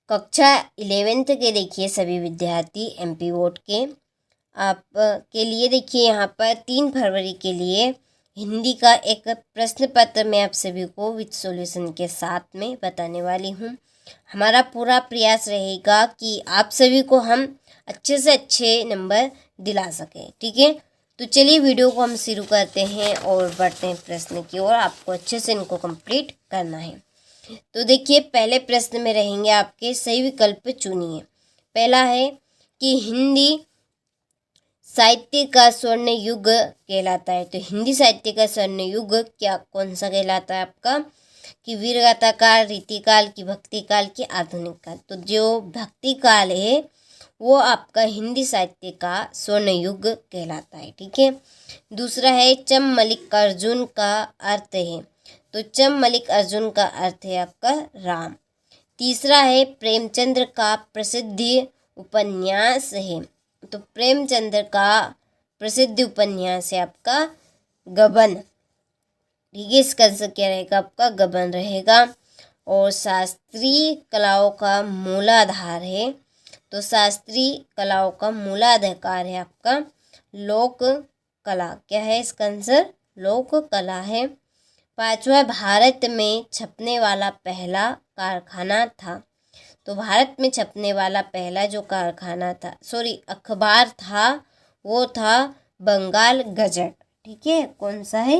कक्षा 11th के देखिए सभी विद्यार्थी एमपी बोर्ड के आप के लिए देखिए यहाँ पर 3 फरवरी के लिए हिंदी का एक प्रश्न पत्र मैं आप सभी को विद सॉल्यूशन के साथ में बताने वाली हूँ। हमारा पूरा प्रयास रहेगा कि आप सभी को हम अच्छे से अच्छे नंबर दिला सकें। ठीक है, तो चलिए वीडियो को हम शुरू करते हैं और बढ़ते हैं प्रश्न की ओर। आपको अच्छे से इनको कंप्लीट करना है। तो देखिए पहले प्रश्न में रहेंगे आपके सही विकल्प चुनिए। पहला है कि हिंदी साहित्य का स्वर्ण युग कहलाता है। तो हिंदी साहित्य का स्वर्ण युग क्या कौन सा कहलाता है आपका? कि वीरगाथा काल, रीतिकाल की भक्ति काल की आधुनिक काल। तो जो भक्ति काल है वो आपका हिंदी साहित्य का स्वर्ण युग कहलाता है। ठीक है, दूसरा है चम मल्लिकार्जुन का अर्थ है। तो चम मल्लिकार्जुन का अर्थ है आपका राम। तीसरा है प्रेमचंद्र का प्रसिद्ध उपन्यास है। तो प्रेमचंद्र का प्रसिद्ध उपन्यास है आपका गबन। ठीक है, इसका आंसर क्या रहेगा आपका? गबन रहेगा। और शास्त्रीय कलाओं का मूलाधार है। तो शास्त्रीय कलाओं का मूलाधार है आपका लोक कला। क्या है इसका आंसर? लोक कला है। पांचवा भारत में छपने वाला पहला कारखाना था। तो भारत में छपने वाला पहला जो कारखाना था अखबार था वो था बंगाल गजट। ठीक है, कौन सा है?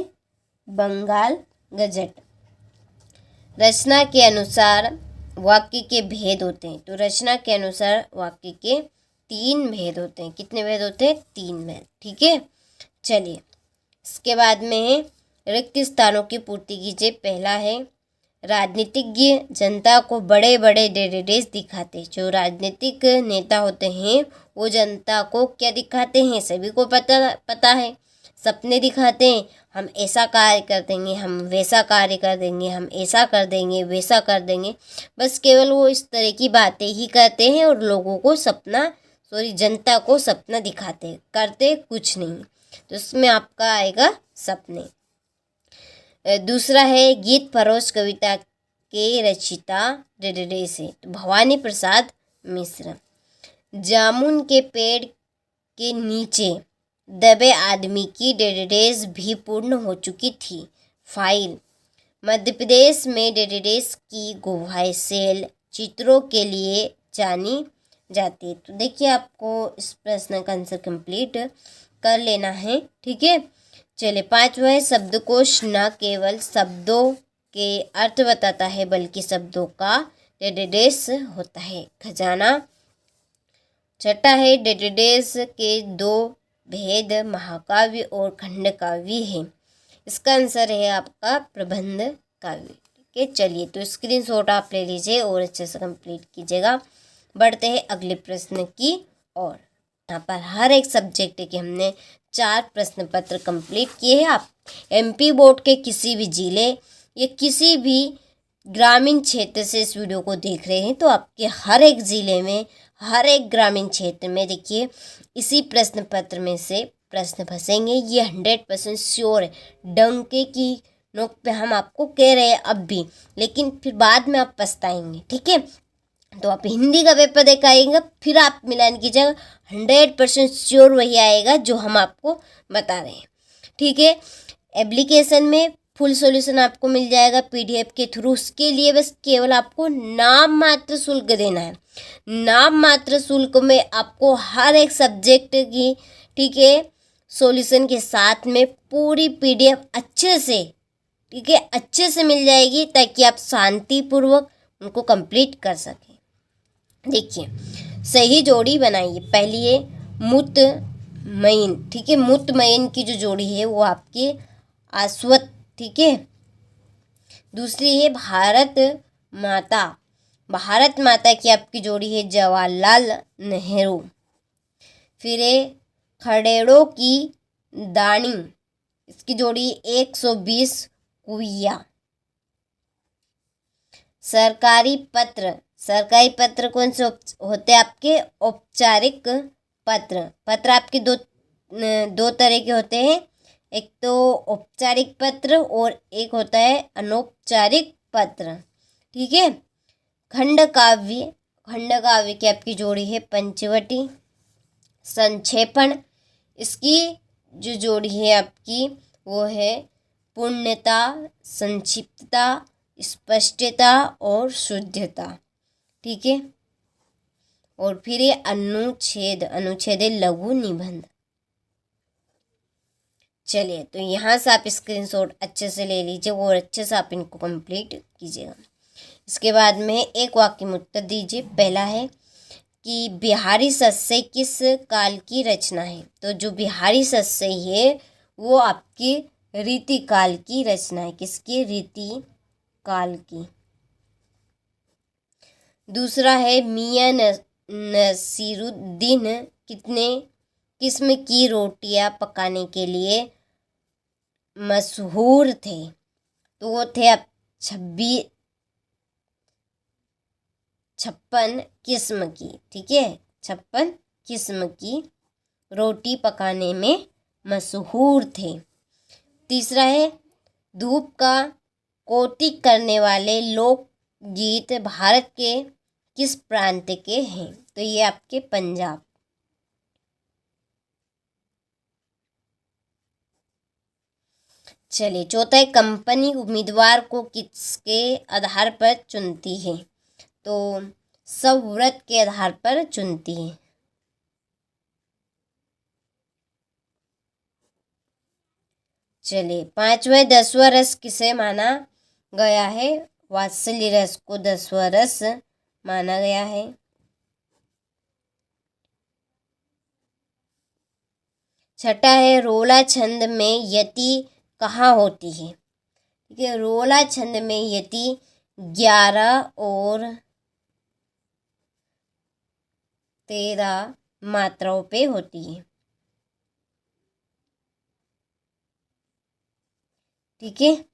बंगाल गजट। रचना के अनुसार वाक्य के भेद होते हैं। तो रचना के अनुसार वाक्य के 3 भेद होते हैं। कितने भेद होते हैं? 3 भेद। ठीक है, चलिए इसके बाद में है रिक्त स्थानों की पूर्ति कीजिए। पहला है राजनीतिज्ञ जनता को बड़े बड़े डेटाबेस दिखाते। जो राजनीतिक नेता होते हैं वो जनता को क्या दिखाते हैं? सभी को पता है, सपने दिखाते हैं। हम ऐसा कार्य कर देंगे, हम वैसा कार्य कर देंगे, हम ऐसा कर देंगे, वैसा कर देंगे। बस केवल वो इस तरह की बातें ही करते हैं और लोगों को जनता को सपना दिखाते, करते कुछ नहीं। तो इसमें आपका आएगा सपने। दूसरा है गीत फरोश कविता के रचिता डेडेडेस है। तो भवानी प्रसाद मिश्र। जामुन के पेड़ के नीचे दबे आदमी की डेटाबेस भी पूर्ण हो चुकी थी। फाइल। मध्य प्रदेश में डेटाबेस की गुफाएं सेल चित्रों के लिए जानी जाती है। तो देखिए आपको इस प्रश्न का आंसर कंप्लीट कर लेना है। ठीक है, चलिए पांचवा है शब्दकोश न केवल शब्दों के अर्थ बताता है बल्कि शब्दों का डेटाबेस होता है, खजाना। छठा है डेटाबेस के 2 भेद महाकाव्य और खंड काव्य है। इसका आंसर है आपका प्रबंध काव्य। ठीक है, चलिए तो स्क्रीनशॉट आप ले लीजिए और अच्छे से कंप्लीट कीजिएगा। बढ़ते हैं अगले प्रश्न की ओर। यहाँ पर हर एक सब्जेक्ट के हमने 4 प्रश्न पत्र कंप्लीट किए हैं। आप एमपी बोर्ड के किसी भी जिले या किसी भी ग्रामीण क्षेत्र से इस वीडियो को देख रहे हैं तो आपके हर एक जिले में, हर एक ग्रामीण क्षेत्र में देखिए इसी प्रश्न पत्र में से प्रश्न फंसेंगे। ये 100% श्योर है। डंके की नोक पे हम आपको कह रहे हैं अब भी, लेकिन फिर बाद में आप पछताएंगे। ठीक है, तो आप हिंदी का पेपर देखाएंगे फिर आप मिलान कीजिएगा, 100% श्योर वही आएगा जो हम आपको बता रहे हैं। ठीक है, एप्लीकेशन में फुल सॉल्यूशन आपको मिल जाएगा पीडीएफ के थ्रू। उसके लिए बस केवल आपको नाम मात्र शुल्क देना है। नाम मात्र शुल्क में आपको हर एक सब्जेक्ट की, ठीक है, सॉल्यूशन के साथ में पूरी पीडीएफ अच्छे से, ठीक है, अच्छे से मिल जाएगी ताकि आप शांतिपूर्वक उनको कंप्लीट कर सकें। देखिए सही जोड़ी बनाइए। पहली है मुतमईन। ठीक है, मुतमईन की जो जोड़ी है वो आपकी आश्वत। ठीक है, दूसरी है भारत माता। भारत माता की आपकी जोड़ी है जवाहरलाल नेहरू। फिर है खड़ेड़ों की दानी, इसकी जोड़ी 120 कुइया। सरकारी पत्र कौन से होते हैं आपके? औपचारिक पत्र आपके दो तरह के होते हैं। एक तो औपचारिक पत्र और एक होता है अनौपचारिक पत्र। ठीक है, खंडकाव्य की आपकी जोड़ी है पंचवटी। संक्षेपण, इसकी जो जोड़ी है आपकी वो है पूर्णता, संक्षिप्तता, स्पष्टता और शुद्धता। ठीक है। और फिर ये अनुच्छेद, अनुच्छेद है लघु निबंध। चलिए, तो यहाँ से आप स्क्रीनशॉट अच्छे से ले लीजिए और अच्छे से आप इनको कंप्लीट कीजिएगा। इसके बाद में एक वाक्य में उत्तर दीजिए। पहला है कि बिहारी सस्से किस काल की रचना है। तो जो बिहारी सस्से है वो आपकी रीति काल की रचना है। किसकी? रीति काल की। दूसरा है मियां नसीरुद्दीन कितने किस्म की रोटियां पकाने के लिए मशहूर थे। तो वो थे आप 56 किस्म की। ठीक है, 56 किस्म की रोटी पकाने में मशहूर थे। तीसरा है धूप का कौतुक करने वाले लोकगीत भारत के किस प्रांत के हैं। तो ये आपके पंजाब। चलिए, चौथा है कंपनी उम्मीदवार को किसके आधार पर चुनती है। तो सव्रत के आधार पर चुनती है। चलिए, 5वां 10वां रस किसे माना गया है। वात्सल्य रस को 10वां रस माना गया है। छठा है रोला छंद में यति कहाँ होती है। ठीक है, रोला छंद में यति 11 और 13 मात्राओं पे होती है। ठीक है,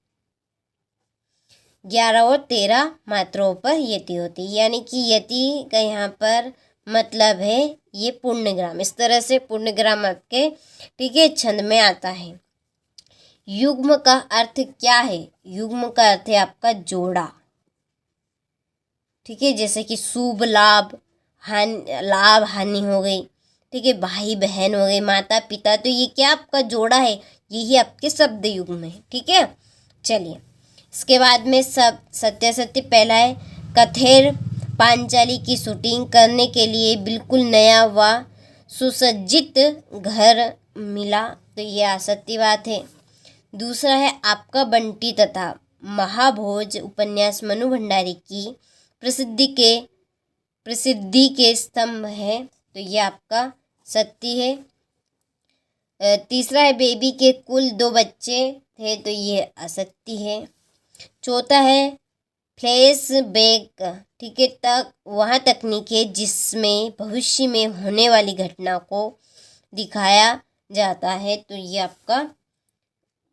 11 और 13 मात्राओं पर यति होती है। यानी कि यति का यहाँ पर मतलब है ये पूर्णग्राम। इस तरह से पूर्णग्राम आपके, ठीक है, छंद में आता है। युग्म का अर्थ क्या है। युग्म का अर्थ है आपका जोड़ा। ठीक है, जैसे कि शुभ लाभ, लाभ हानि हो गई। ठीक है, भाई बहन हो गए, माता पिता। तो ये क्या आपका जोड़ा है, यही आपके शब्द युग्म है। ठीक है। चलिए, इसके बाद में सब सत्य पहला है कथेर पांचाली की शूटिंग करने के लिए बिल्कुल नया व सुसज्जित घर मिला। तो ये असत्य बात है। दूसरा है आपका बंटी तथा महाभोज उपन्यास मनु भंडारी की प्रसिद्धि के स्तंभ है। तो ये आपका सत्य है। तीसरा है बेबी के कुल 2 बच्चे थे। तो ये असत्य है। चौथा है फ्लैशबैक, ठीक है, तक वह तकनीक है जिसमें भविष्य में होने वाली घटना को दिखाया जाता है। तो ये आपका,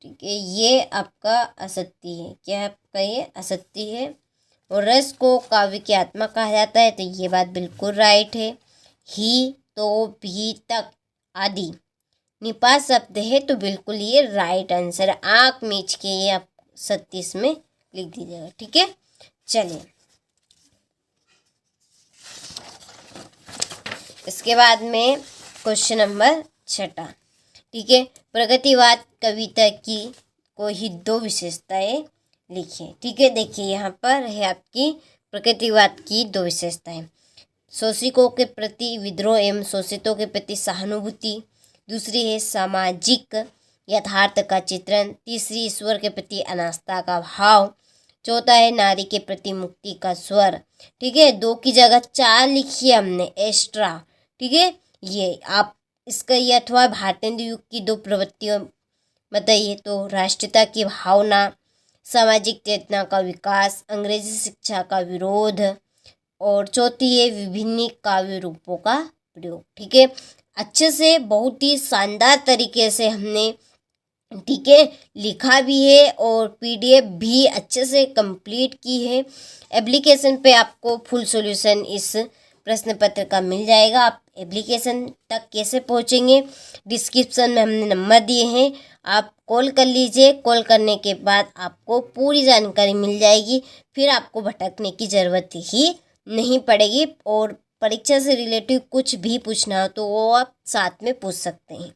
ठीक है, ये आपका असत्य है। क्या आपका ये असत्य है। और रस को काव्य की आत्मा कहा जाता है। तो ये बात बिल्कुल राइट है। ही, तो, भी, तक आदि निपात शब्द है। तो बिल्कुल ये राइट आंसर। आँख मीच के ये आप सत्य इसमें लिख दीजिएगा। ठीक है। चलिए, इसके बाद में क्वेश्चन नंबर 6। ठीक है, प्रगतिवाद कविता की कोई 2 विशेषताएं लिखिए। ठीक है, देखिए यहाँ पर है आपकी प्रगतिवाद की 2 विशेषताएं। शोषितों के प्रति विद्रोह एवं शोषितों के प्रति सहानुभूति। दूसरी है सामाजिक यथार्थ का चित्रण। तीसरी ईश्वर के प्रति अनास्था का भाव। चौथा है नारी के प्रति मुक्ति का स्वर। ठीक है, 2 की जगह 4 लिखी हमने एक्स्ट्रा। ठीक है, ये आप इसका ये अथवा भारतेंदु युग की 2 प्रवृत्तियों बताइए। तो राष्ट्रीयता की भावना, सामाजिक चेतना का विकास, अंग्रेजी शिक्षा का विरोध, और चौथी है विभिन्न काव्य रूपों का प्रयोग। ठीक है, अच्छे से बहुत ही शानदार तरीके से हमने, ठीक है, लिखा भी है और पीडीएफ भी अच्छे से कंप्लीट की है। एप्लीकेशन पे आपको फुल सॉल्यूशन इस प्रश्न पत्र का मिल जाएगा। आप एप्लीकेशन तक कैसे पहुंचेंगे, डिस्क्रिप्शन में हमने नंबर दिए हैं, आप कॉल कर लीजिए। कॉल करने के बाद आपको पूरी जानकारी मिल जाएगी। फिर आपको भटकने की ज़रूरत ही नहीं पड़ेगी और परीक्षा से रिलेटिव कुछ भी पूछना हो तो वो आप साथ में पूछ सकते हैं।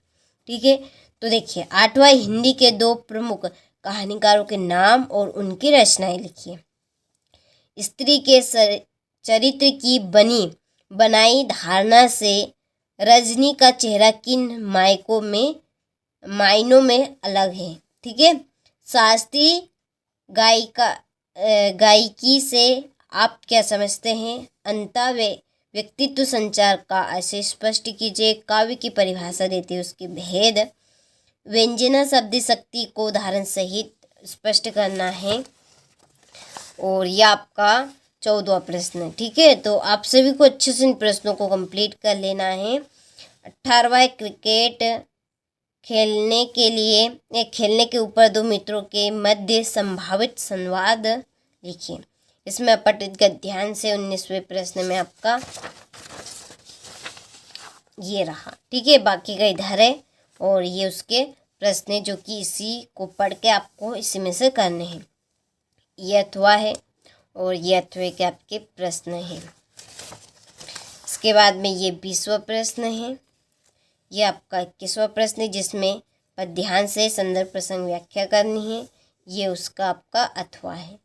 ठीक है, तो देखिए 8वां, हिंदी के 2 प्रमुख कहानीकारों के नाम और उनकी रचनाएं लिखिए। स्त्री के चरित्र की बनाई धारणा से रजनी का चेहरा किन मायनों में अलग है। ठीक है, शास्त्रीय गायकी से आप क्या समझते हैं? अंता व्यक्तित्व संचार का आशय स्पष्ट कीजिए। काव्य की परिभाषा देते उसके भेद। व्यंजना शब्द शक्ति को उदाहरण सहित स्पष्ट करना है। और यह आपका 14वां प्रश्न है। ठीक है, तो आप सभी को अच्छे से इन प्रश्नों को कंप्लीट कर लेना है। 18वां, क्रिकेट खेलने के ऊपर 2 मित्रों के मध्य संभावित संवाद लिखिए। इसमें अपठित ध्यान से 19वें प्रश्न में आपका ये रहा। ठीक है, बाकी का इधर है और ये उसके प्रश्न है जो कि इसी को पढ़ के आपको इसी में से करने हैं। ये अथवा है और ये अथवे के आपके प्रश्न हैं। इसके बाद में ये 20वां प्रश्न है। ये आपका 21वां प्रश्न है जिसमें ध्यान से संदर्भ प्रसंग व्याख्या करनी है। ये उसका आपका अथवा है।